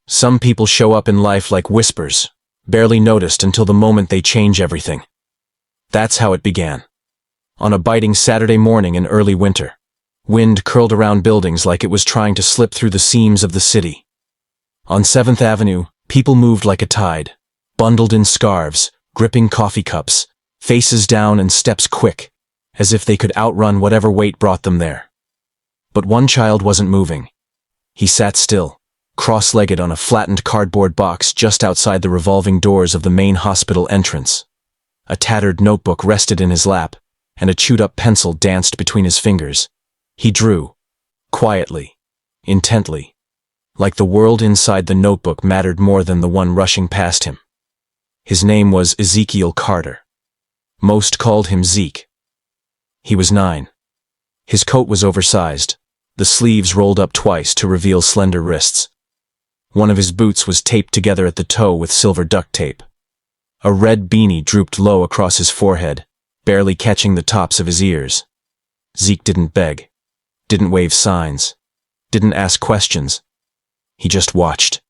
Some people show up in life like whispers, barely noticed until the moment they change everything. That's how it began. On a biting Saturday morning in early winter, wind curled around buildings like it was trying to slip through the seams of the city. On 7th Avenue, people moved like a tide, bundled in scarves, gripping coffee cups, faces down and steps quick, as if they could outrun whatever weight brought them there. But one child wasn't moving. He sat still, cross-legged on a flattened cardboard box just outside the revolving doors of the main hospital entrance. A tattered notebook rested in his lap, and a chewed-up pencil danced between his fingers. He drew, quietly, intently, like the world inside the notebook mattered more than the one rushing past him. His name was Ezekiel Carter. Most called him Zeke. He was 9. His coat was oversized, the sleeves rolled up twice to reveal slender wrists. One of his boots was taped together at the toe with silver duct tape. A red beanie drooped low across his forehead, barely catching the tops of his ears. Zeke didn't beg, didn't wave signs, didn't ask questions. He just watched.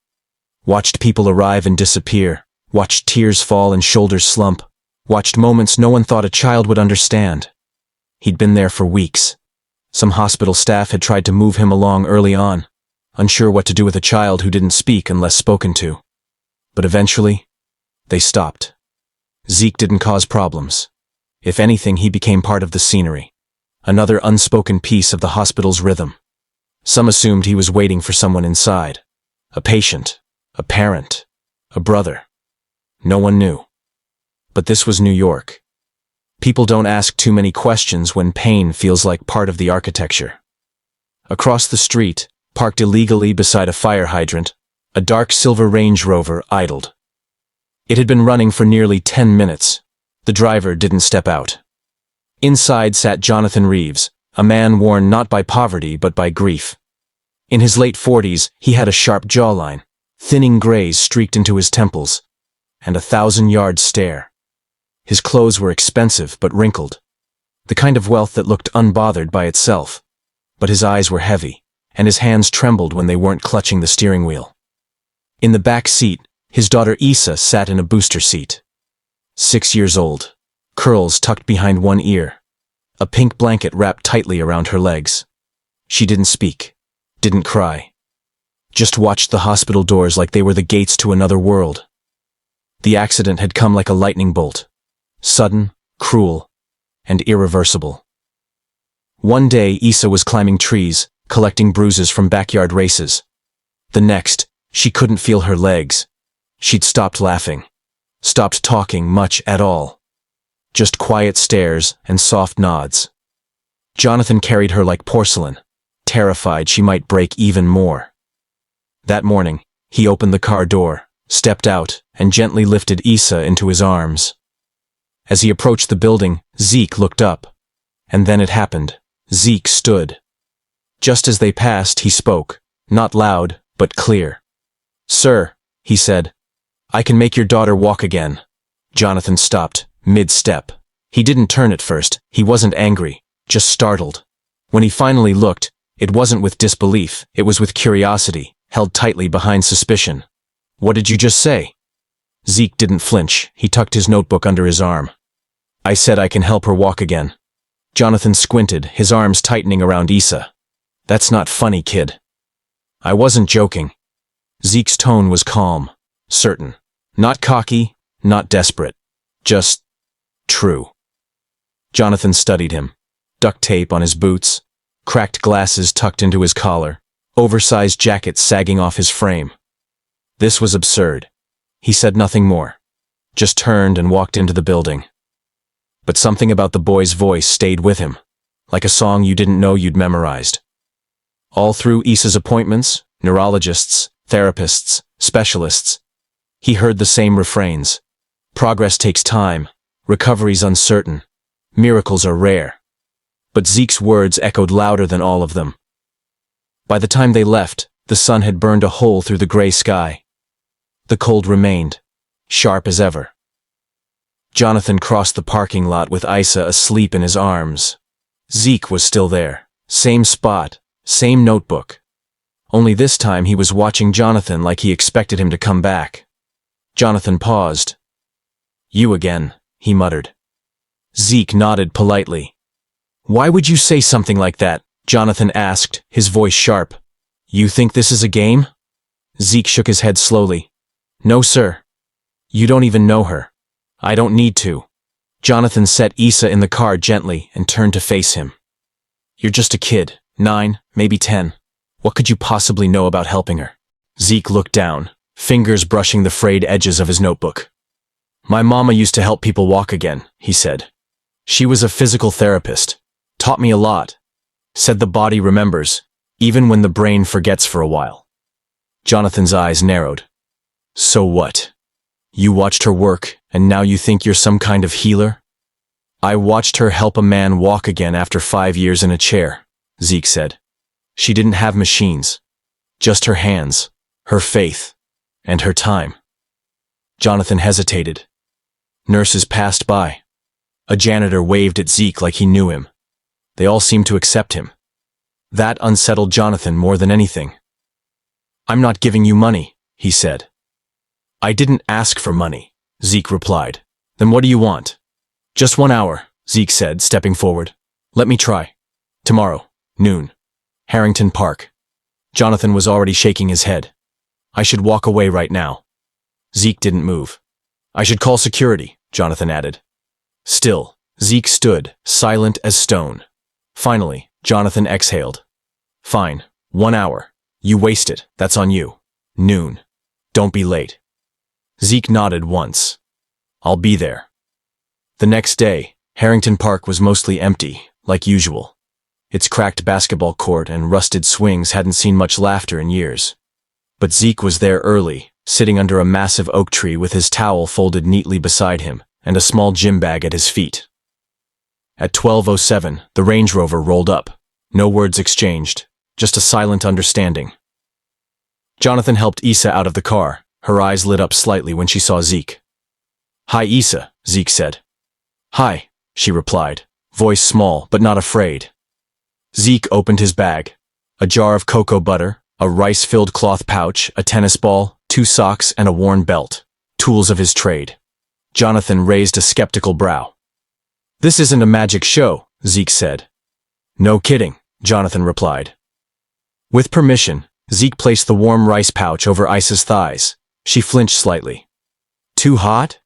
Watched people arrive and disappear, watched tears fall and shoulders slump, watched moments no one thought a child would understand. He'd been there for weeks. Some hospital staff had tried to move him along early on, unsure what to do with a child who didn't speak unless spoken to. But eventually, they stopped. Zeke didn't cause problems. If anything, he became part of the scenery, another unspoken piece of the hospital's rhythm. Some assumed he was waiting for someone inside, a patient, a parent, a brother. No one knew. But this was New York. People don't ask too many questions when pain feels like part of the architecture. Across the street, parked illegally beside a fire hydrant, a dark silver Range Rover idled. It had been running for nearly 10 minutes. The driver didn't step out. Inside sat Jonathan Reeves, a man worn not by poverty but by grief. In his late 40s, he had a sharp jawline, thinning grays streaked into his temples, and a 1,000-yard stare. His clothes were expensive but wrinkled, the kind of wealth that looked unbothered by itself. But his eyes were heavy, and his hands trembled when they weren't clutching the steering wheel. In the back seat, his daughter Issa sat in a booster seat. 6 years old, curls tucked behind one ear, a pink blanket wrapped tightly around her legs. She didn't speak, didn't cry, just watched the hospital doors like they were the gates to another world. The accident had come like a lightning bolt, sudden, cruel, and irreversible. One day, Issa was climbing trees, collecting bruises from backyard races. The next, she couldn't feel her legs. She'd stopped laughing, stopped talking much at all. Just quiet stares and soft nods. Jonathan carried her like porcelain, terrified she might break even more. That morning, he opened the car door, stepped out, and gently lifted Issa into his arms. As he approached the building, Zeke looked up. And then it happened. Zeke stood. Just as they passed, he spoke, not loud, but clear. "Sir," he said, "I can make your daughter walk again." Jonathan stopped, mid-step. He didn't turn at first. He wasn't angry, just startled. When he finally looked, it wasn't with disbelief, it was with curiosity, held tightly behind suspicion. "What did you just say?" Zeke didn't flinch. He tucked his notebook under his arm. "I said I can help her walk again." Jonathan squinted, his arms tightening around Issa. "That's not funny, kid." "I wasn't joking." Zeke's tone was calm, certain. Not cocky, not desperate. Just true. Jonathan studied him. Duct tape on his boots, cracked glasses tucked into his collar, oversized jacket sagging off his frame. This was absurd. He said nothing more, just turned and walked into the building. But something about the boy's voice stayed with him, like a song you didn't know you'd memorized. All through Issa's appointments, neurologists, therapists, specialists, he heard the same refrains. Progress takes time, recovery's uncertain, miracles are rare. But Zeke's words echoed louder than all of them. By the time they left, the sun had burned a hole through the gray sky. The cold remained, sharp as ever. Jonathan crossed the parking lot with Issa asleep in his arms. Zeke was still there, same spot, same notebook. only this time he was watching Jonathan like he expected him to come back. Jonathan paused. "You again," he muttered. Zeke nodded politely. "Why would you say something like that?" Jonathan asked, his voice sharp. "You think this is a game?" Zeke shook his head slowly. "No, sir. You don't even know her. I don't need to." Jonathan set Issa in the car gently and turned to face him. "You're just a kid, 9, maybe 10. What could you possibly know about helping her?" Zeke looked down, fingers brushing the frayed edges of his notebook. "My mama used to help people walk again," he said. "She was a physical therapist. Taught me a lot. Said the body remembers, even when the brain forgets for a while." Jonathan's eyes narrowed. "So what? You watched her work, and now you think you're some kind of healer?" "I watched her help a man walk again after 5 years in a chair," Zeke said. "She didn't have machines. Just her hands, her faith, and her time." Jonathan hesitated. Nurses passed by. A janitor waved at Zeke like he knew him. They all seemed to accept him. That unsettled Jonathan more than anything. "I'm not giving you money," he said. "I didn't ask for money," Zeke replied. "Then what do you want?" "Just 1 hour," Zeke said, stepping forward. "Let me try. Tomorrow, noon. Harrington Park." Jonathan was already shaking his head. "I should walk away right now." Zeke didn't move. "I should call security," Jonathan added. Still, Zeke stood, silent as stone. Finally, Jonathan exhaled. "Fine, 1 hour. You waste it, that's on you. Noon. Don't be late." Zeke nodded once. "I'll be there." The next day, Harrington Park was mostly empty, like usual. Its cracked basketball court and rusted swings hadn't seen much laughter in years. But Zeke was there early, sitting under a massive oak tree with his towel folded neatly beside him and a small gym bag at his feet. At 12:07, the Range Rover rolled up. No words exchanged, just a silent understanding. Jonathan helped Issa out of the car. Her eyes lit up slightly when she saw Zeke. "Hi, Issa," Zeke said. "Hi," she replied, voice small but not afraid. Zeke opened his bag. A jar of cocoa butter, a rice-filled cloth pouch, a tennis ball, 2 socks, and a worn belt. Tools of his trade. Jonathan raised a skeptical brow. "This isn't a magic show," Zeke said. "No kidding," Jonathan replied. With permission, Zeke placed the warm rice pouch over Issa's thighs. She flinched slightly. "Too hot?"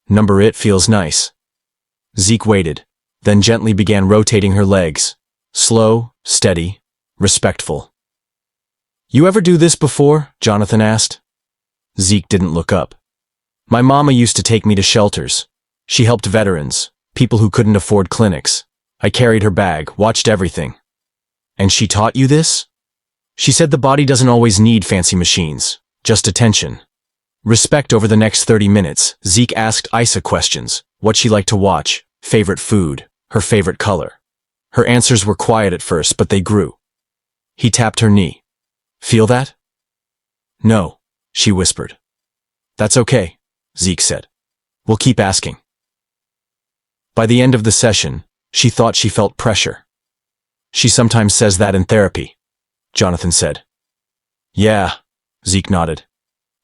"Number it feels nice." Zeke waited, then gently began rotating her legs. Slow, steady, respectful. "You ever do this before?" Jonathan asked. Zeke didn't look up. "My mama used to take me to shelters. She helped veterans, people who couldn't afford clinics. I carried her bag, watched everything." "And she taught you this?" "She said the body doesn't always need fancy machines, just attention." Respect. Over the next 30 minutes, Zeke asked Issa questions, what she liked to watch, favorite food, her favorite color. Her answers were quiet at first, but they grew. He tapped her knee. "Feel that?" "No," she whispered. "That's okay," Zeke said. "We'll keep asking." By the end of the session, she thought she felt pressure. "She sometimes says that in therapy," Jonathan said. "Yeah," Zeke nodded.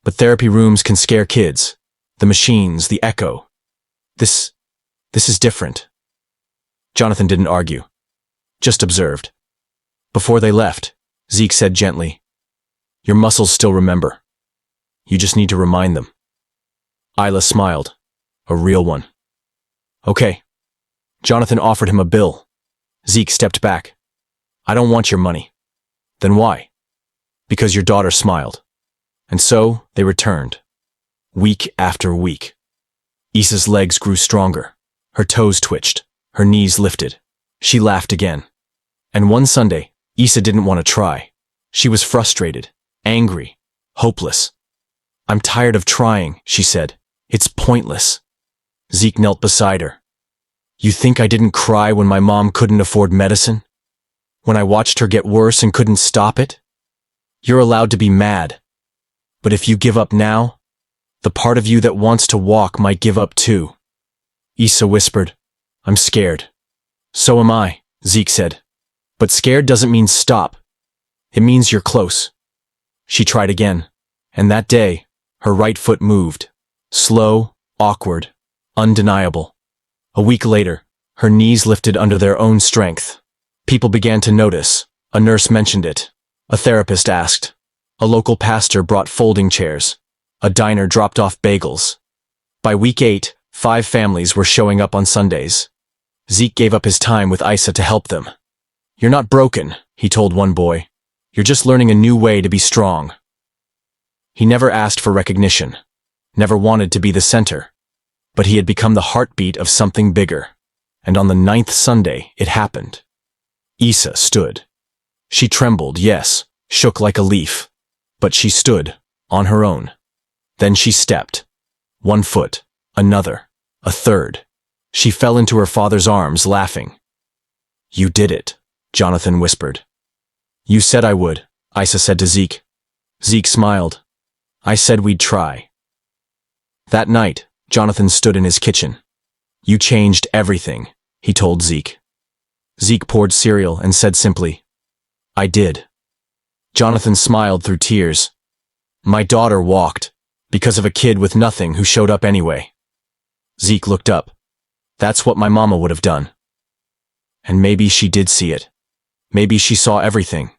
"But therapy rooms can scare kids. The machines, the echo. This is different." Jonathan didn't argue, just observed. Before they left, Zeke said gently, "Your muscles still remember. You just need to remind them." Isla smiled. A real one. "Okay." Jonathan offered him a bill. Zeke stepped back. "I don't want your money." "Then why?" "Because your daughter smiled." And so they returned. Week after week. Issa's legs grew stronger. Her toes twitched. Her knees lifted. She laughed again. And one Sunday, Issa didn't want to try. She was frustrated, angry, hopeless. "I'm tired of trying," she said. "It's pointless." Zeke knelt beside her. "You think I didn't cry when my mom couldn't afford medicine? When I watched her get worse and couldn't stop it? You're allowed to be mad. But if you give up now, the part of you that wants to walk might give up too." Issa whispered, "I'm scared." "So am I," Zeke said. "But scared doesn't mean stop. It means you're close. She tried again, and that day, her right foot moved. Slow, awkward, undeniable. A week later, her knees lifted under their own strength. People began to notice. A nurse mentioned it. A therapist asked. A local pastor brought folding chairs. A diner dropped off bagels. By week 8, 5 families were showing up on Sundays. Zeke gave up his time with Isa to help them. "You're not broken," he told one boy. "You're just learning a new way to be strong." He never asked for recognition, never wanted to be the center, but he had become the heartbeat of something bigger. And on the 9th Sunday, it happened. Isa stood. She trembled, yes, shook like a leaf, but she stood, on her own. Then she stepped. One foot, another, a third. She fell into her father's arms, laughing. "You did it," Jonathan whispered. "You said I would," Isa said to Zeke. Zeke smiled. "I said we'd try." That night, Jonathan stood in his kitchen. "You changed everything," he told Zeke. Zeke poured cereal and said simply, "I did." Jonathan smiled through tears. "My daughter walked, because of a kid with nothing who showed up anyway." Zeke looked up. "That's what my mama would have done." And maybe she did see it. Maybe she saw everything.